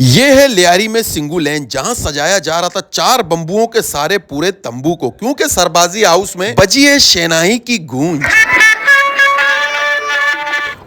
یہ ہے لیاری میں سنگو لین، جہاں سجایا جا رہا تھا 4 بمبوؤں کے سارے پورے تمبو کو، کیونکہ سربازی ہاؤس میں بجی ہے شہنائی کی گونج۔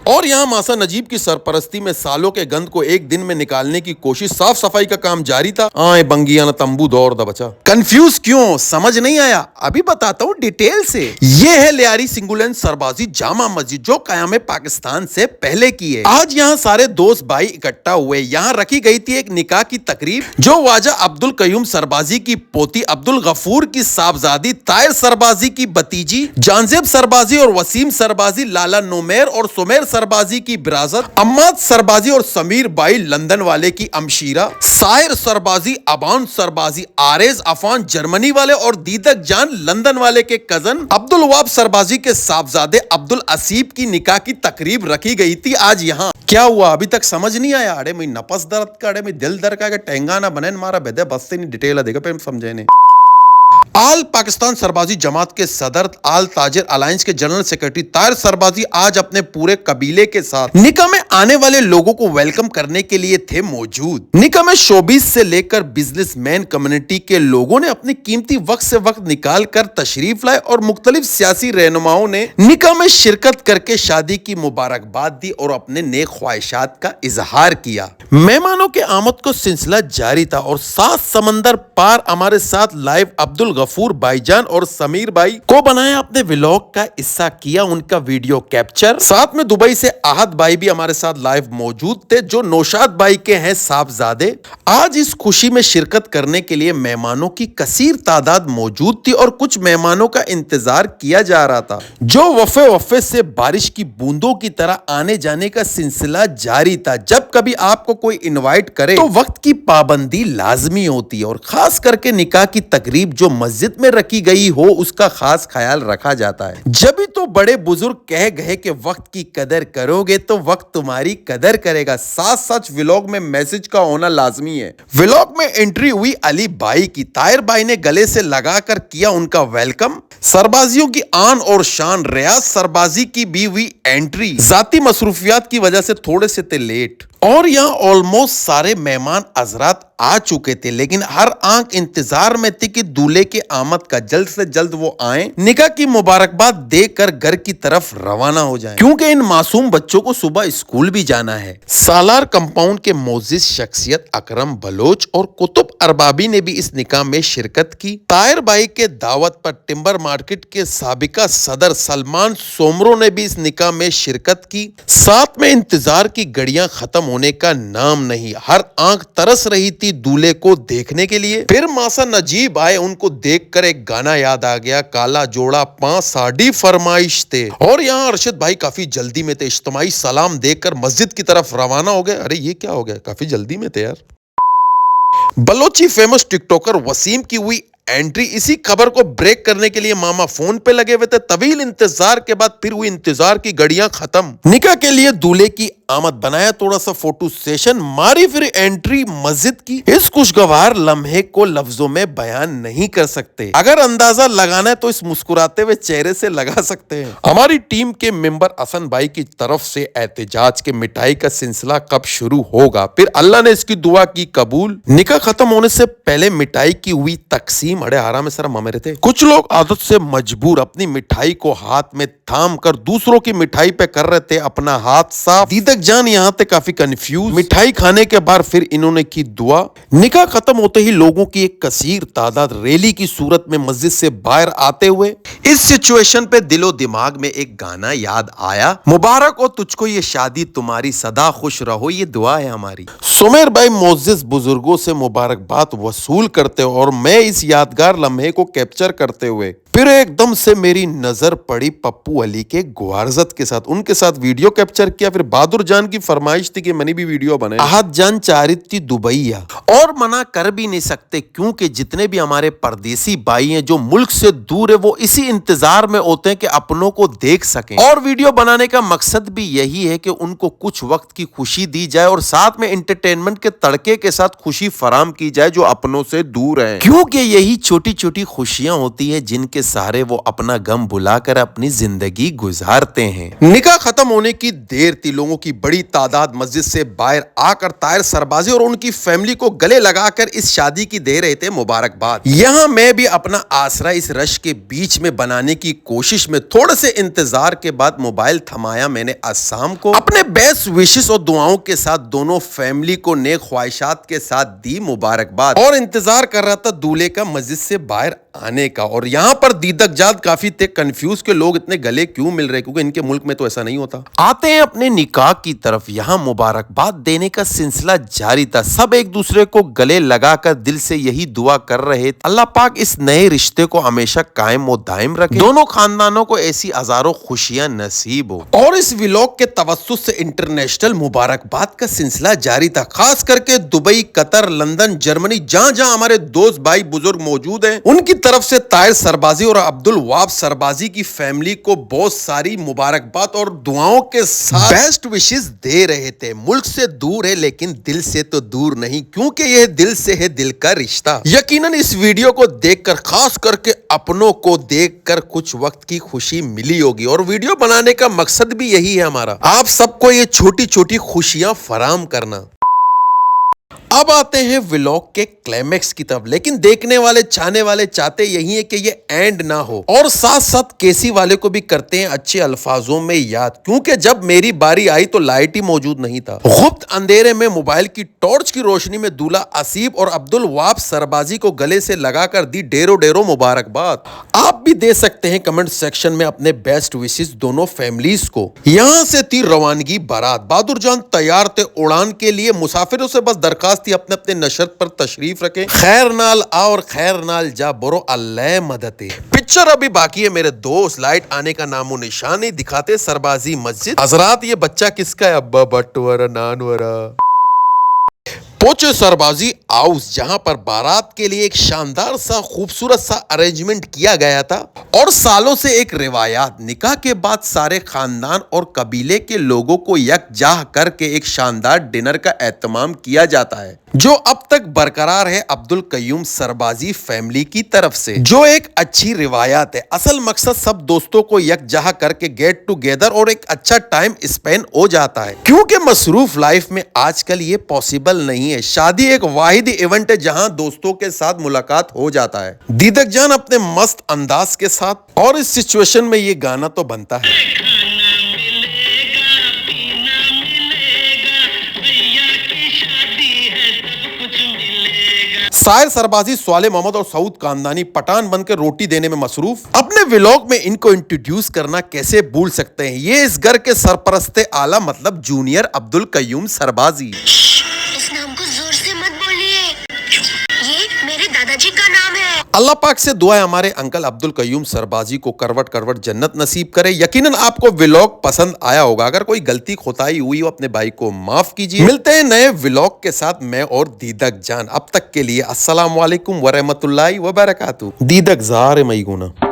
اور یہاں ماسا نجیب کی سرپرستی میں سالوں کے گند کو ایک دن میں نکالنے کی کوشش، صاف صفائی کا کام جاری تھا۔ آئے بنگیا نہ تمبو دور دا بچا۔ کنفیوز کیوں؟ سمجھ نہیں آیا؟ ابھی بتاتا ہوں ڈیٹیل سے۔ یہ ہے لیاری سنگو لین سربازی جامع مسجد، جو قیام پاکستان سے پہلے کی ہے۔ آج یہاں سارے دوست بھائی اکٹھا ہوئے۔ یہاں رکھی گئی تھی ایک نکاح کی تقریب، جو خواجہ عبد القیوم سربازی کی پوتی عبد الغفور کی صاحبزادی طاہر سربازی کی بتیجی جانزیب سربازی اور وسیم سربازی، لالا نومیر اور سمیر سربازی کی برازت، اماد سربازی اور سمیر بائی لندن والے کی امشیرہ، سائر سربازی، ابان سربازی، آریز افان جرمنی والے اور دیدک جان لندن والے کے کزن عبد الواب سربازی کے صاحبزادے عبد الاسیب کی نکاح کی تقریب رکھی گئی تھی آج یہاں۔ کیا ہوا ابھی تک سمجھ نہیں آیا؟ اڑے میں نفس درد کا، اڑے میں دل درد کا، کہ ٹینگا نہ بنے مارا بیدے بس سے نہیں ڈیٹیل دے گا پہ سمجھے نہیں۔ آل پاکستان سربازی جماعت کے صدر، آل تاجر الائنس کے جنرل سیکرٹری طاہر سربازی آج اپنے پورے قبیلے کے ساتھ نکاح میں آنے والے لوگوں کو ویلکم کرنے کے لیے تھے موجود۔ نکاح میں شوبیز سے لے کر بزنس مین کمیونٹی کے لوگوں نے اپنے قیمتی وقت سے وقت نکال کر تشریف لائے، اور مختلف سیاسی رہنماؤں نے نکاح میں شرکت کر کے شادی کی مبارکباد دی اور اپنے نیک خواہشات کا اظہار کیا۔ مہمانوں کے آمد کو سلسلہ جاری تھا، اور 7 سمندر پار ہمارے ساتھ لائیو عبد الغفور بھائی جان اور سمیر بھائی کو بنایا اپنے ولاگ کا حصہ، کیا ان کا ویڈیو کیپچر۔ ساتھ میں دبئی سے احد بھائی بھی ہمارے ساتھ لائیو موجود تھے، جو نوشاد بھائی کے ہیں صاحبزادے۔ آج اس خوشی میں شرکت کرنے کے لیے مہمانوں کی کثیر تعداد موجود تھی، اور کچھ مہمانوں کا انتظار کیا جا رہا تھا، جو وفے سے بارش کی بوندوں کی طرح آنے جانے کا سلسلہ جاری تھا۔ جب کبھی آپ کو کوئی انوائٹ کرے تو وقت کی پابندی لازمی ہوتی ہے، اور خاص کر کے نکاح کی تقریب جو مسجد میں رکھی گئی ہو، اس کا خاص خیال رکھا جاتا ہے۔ جبھی تو بڑے بزرگ کہہ گئے کہ وقت کی قدر کرو گے تو وقت تمہاری قدر کرے گا۔ سچ ولاگ میں میسج کا ہونا لازمی ہے۔ ولاگ میں انٹری ہوئی علی بھائی کی، طاہر بھائی نے گلے سے لگا کر کیا ان کا ویلکم۔ سربازیوں کی آن اور شان ریاض سربازی کی بھی ہوئی انٹری، ذاتی مصروفیات کی وجہ سے تھوڑے سے تھے لیٹ، اور یہاں آلموسٹ سارے مہمان حضرات آ چکے تھے، لیکن ہر آنکھ انتظار میں تھی کہ دولہے کے آمد کا جلد سے جلد وہ آئیں، نکاح کی مبارکباد دے کر گھر کی طرف روانہ ہو جائیں، کیونکہ ان معصوم بچوں کو صبح اسکول بھی جانا ہے۔ سالار کمپاؤنڈ کے معزز شخصیت اکرم بلوچ اور کتب اربابی نے بھی اس نکاح میں شرکت کی۔ طاہر بھائی کے دعوت پر ٹمبر مارکیٹ کے سابقہ صدر سلمان سومرو نے بھی اس نکاح میں شرکت کی۔ ساتھ میں انتظار کی گھڑیاں ختم ہونے کا نام نہیں، ہر آنکھ ترس رہی تھی دولہے کو دیکھنے کے لیے۔ پھر ماسا نجیب آئے، ان کو دیکھ کر ایک گانا یاد آ گیا، کالا جوڑا پاں ساڑی فرمائش تھے، اور یہاں ارشد بھائی کافی جلدی میں تھے، اجتماعی سلام دے کر مسجد کی طرف روانہ ہو گئے۔ ارے یہ کیا ہو گیا؟ کافی جلدی میں تھے یار۔ بلوچی فیمس ٹک ٹاکر وسیم کی ہوئی انٹری، اسی خبر کو بریک کرنے کے لیے ماما فون پہ لگے ہوئے تھے۔ طویل انتظار کے بعد پھر ہوئی انتظار کی گھڑیاں ختم، نکاح کے لیے دولہے کی آمد، بنایا تھوڑا سا فوٹو سیشن، ماری پھر انٹری مسجد کی۔ اس خوشگوار لمحے کو لفظوں میں بیان نہیں کر سکتے، اگر اندازہ لگانا ہے تو اس مسکراتے ہوئے چہرے سے لگا سکتے ہیں۔ ہماری ٹیم کے ممبر حسن بھائی کی طرف سے احتجاج کے مٹھائی کا سلسلہ کب شروع ہوگا، پھر اللہ نے اس کی دعا کی قبول۔ نکاح ختم ہونے سے پہلے مٹھائی کی ہوئی تقسیم۔ اڑے آرام سے میرے تھے، کچھ لوگ عادت سے مجبور اپنی مٹھائی کو ہاتھ میں تھام کر دوسروں کی مٹھائی پہ کر رہے تھے اپنا ہاتھ صاف۔ دیدک جان یہاں تھے کافی کنفیوز۔ مٹھائی کھانے کے بعد پھر انہوں نے کی دعا۔ نکاح ختم ہوتے ہی لوگوں کی ایک کثیر تعداد ریلی کی صورت میں مسجد سے باہر آتے ہوئے، اس سچویشن پہ دل و دماغ میں ایک گانا یاد آیا، مبارک ہو تجھ کو یہ شادی تمہاری، سدا خوش رہو یہ دعا ہے ہماری۔ سمیر بھائی معزز بزرگوں سے مبارکباد وصول کرتے ہو، اور میں اس یادگار لمحے کو کیپچر کرتے ہوئے پھر ایک دم سے میری نظر پڑی پپو علی کے گوارزت کے ساتھ، ان کے ساتھ ویڈیو کیپچر کیا۔ پھر بہادر جان کی فرمائش تھی کہ میں نے بھی ویڈیو بنائے۔ احد جان چارت تھی دبئی اور منع کر بھی نہیں سکتے کیونکہ جتنے بھی ہمارے پردیسی بھائی ہیں جو ملک سے دور ہے وہ اسی انتظار میں ہوتے ہیں کہ اپنوں کو دیکھ سکیں، اور ویڈیو بنانے کا مقصد بھی یہی ہے کہ ان کو کچھ وقت کی خوشی دی جائے اور ساتھ میں انٹرٹینمنٹ کے تڑکے کے ساتھ خوشی فراہم کی جائے جو اپنوں سے دور ہیں، کیونکہ یہی چھوٹی چھوٹی خوشیاں ہوتی ہیں جن کے سہارے وہ اپنا غم بھلا کر اپنی زندگی گزارتے ہیں۔ نکاح ختم ہونے کی دیر تھی، لوگوں کی بڑی تعداد مسجد سے باہر آ کر طاہر سربازی اور ان کی فیملی کو گلے لگا کر اس شادی کی دے رہے تھے مبارکباد۔ یہاں میں بھی اپنا آسرا اس رش کے بیچ میں بنانے کی کوشش میں تھوڑے سے انتظار کے بعد موبائل تھمایا میں نے السلام کو، اپنے بیسٹ وشز اور دعاؤں کے ساتھ دونوں فیملی کو نیک خواہشات کے ساتھ دی مبارکباد، اور انتظار کر رہا تھا دولہے کا مسجد سے باہر آنے کا۔ اور یہاں پر دیدک جات کافی تھے کنفیوز کہ لوگ اتنے گلے کیوں مل رہے، کیونکہ ان کے ملک میں تو ایسا نہیں ہوتا۔ آتے ہیں اپنے نکاح کی طرف، یہاں مبارکباد دینے کا سلسلہ جاری تھا، سب ایک دوسرے کو گلے لگا کر دل سے یہی دعا کر رہے تھے اللہ پاک اس نئے رشتے کو ہمیشہ قائم و دائم رکھے، دونوں خاندانوں کو ایسی ہزاروں خوشیاں نصیب ہو۔ اور اس ولاگ کے توسط سے انٹرنیشنل مبارکباد کا سلسلہ جاری تھا، خاص کر کے دبئی، قطر، لندن، جرمنی، جہاں جہاں ہمارے دوست بھائی بزرگ موجود ہیں ان کی طرف سے طاہر سربازی اور عبدالوہاب سربازی کی فیملی کو بہت ساری مبارکباد اور دعاؤں کے ساتھ بیسٹ وشز دے رہے تھے۔ ملک سے دور ہے لیکن دل سے تو دور نہیں، کیونکہ یہ دل سے ہے دل کا رشتہ۔ یقیناً اس ویڈیو کو دیکھ کر، خاص کر کے اپنوں کو دیکھ کر کچھ وقت کی خوشی ملی ہوگی، اور ویڈیو بنانے کا مقصد بھی یہی ہے ہمارا، آپ سب کو یہ چھوٹی چھوٹی خوشیاں فراہم کرنا۔ اب آتے ہیں ولاگ کے کلائمیکس کی طرف، لیکن دیکھنے والے چاہنے والے چاہتے یہی ہے کہ یہ اینڈ نہ ہو، اور ساتھ ساتھ کیسی والے کو بھی کرتے ہیں اچھے الفاظوں میں یاد، کیونکہ جب میری باری آئی تو لائٹ ہی موجود نہیں تھا۔ غبت اندھیرے میں موبائل کی ٹارچ کی روشنی میں دولہا آصف اور عبدالوہاب سربازی کو گلے سے لگا کر دی ڈیرو ڈیرو مبارکباد۔ آپ بھی دے سکتے ہیں کمنٹ سیکشن میں اپنے بیسٹ وشز دونوں فیملیز کو۔ یہاں سے تھی روانگی بارات، بہادر جان تیار تھے اڑان کے لیے، مسافروں سے بس درخواست تھی اپنے اپنے نشرت پر تشریف رکھیں، خیر نال آ اور خیر نال جا، برو اللہ مدد۔ پکچر ابھی باقی ہے میرے دوست، لائٹ آنے کا نام و نشان نہیں، دکھاتے سربازی مسجد۔ حضرات یہ بچہ کس کا ہے؟ ابا بٹورا نانورا۔ پہنچے سربازی ہاؤس، جہاں پر بارات کے لیے ایک شاندار سا خوبصورت سا ارینجمنٹ کیا گیا تھا، اور سالوں سے ایک روایات، نکاح کے بعد سارے خاندان اور قبیلے کے لوگوں کو یکجا کر کے ایک شاندار ڈنر کا اہتمام کیا جاتا ہے، جو اب تک برقرار ہے عبدالقیوم سربازی فیملی کی طرف سے، جو ایک اچھی روایات ہے۔ اصل مقصد سب دوستوں کو یکجا کر کے گیٹ ٹوگیدر اور ایک اچھا ٹائم اسپینڈ ہو جاتا ہے، کیونکہ مصروف لائف میں آج کل یہ پاسبل نہیں ہے۔ شادی ایک واحد ایونٹ ہے جہاں دوستوں کے ساتھ ملاقات ہو جاتا ہے۔ دیدک جان اپنے مست انداز کے ساتھ، اور اس سچویشن میں یہ گانا تو بنتا ہے۔ طاہر سربازی، صالح محمد اور سعود خاندانی پٹھان بن کے روٹی دینے میں مصروف، اپنے ولاگ میں ان کو انٹروڈیوس کرنا کیسے بھول سکتے ہیں، یہ اس گھر کے سرپرست اعلیٰ مطلب جونیئر عبدالقیوم سربازی۔ اس نام کو زور سے مت بولیے، یہ میرے دادا جی کا نام ہے۔ اللہ پاک سے دعا ہے ہمارے انکل عبدالقیوم سربازی کو کروٹ کروٹ جنت نصیب کرے۔ یقیناً آپ کو ولاگ پسند آیا ہوگا، اگر کوئی غلطی خطائی ہوئی ہو اپنے بھائی کو معاف کیجیے۔ ملتے ہیں نئے ولاگ کے ساتھ میں اور دیدک جان، اب تک کے لیے السلام علیکم ورحمۃ اللہ وبرکاتہ۔ دیدک زار مئی گونا۔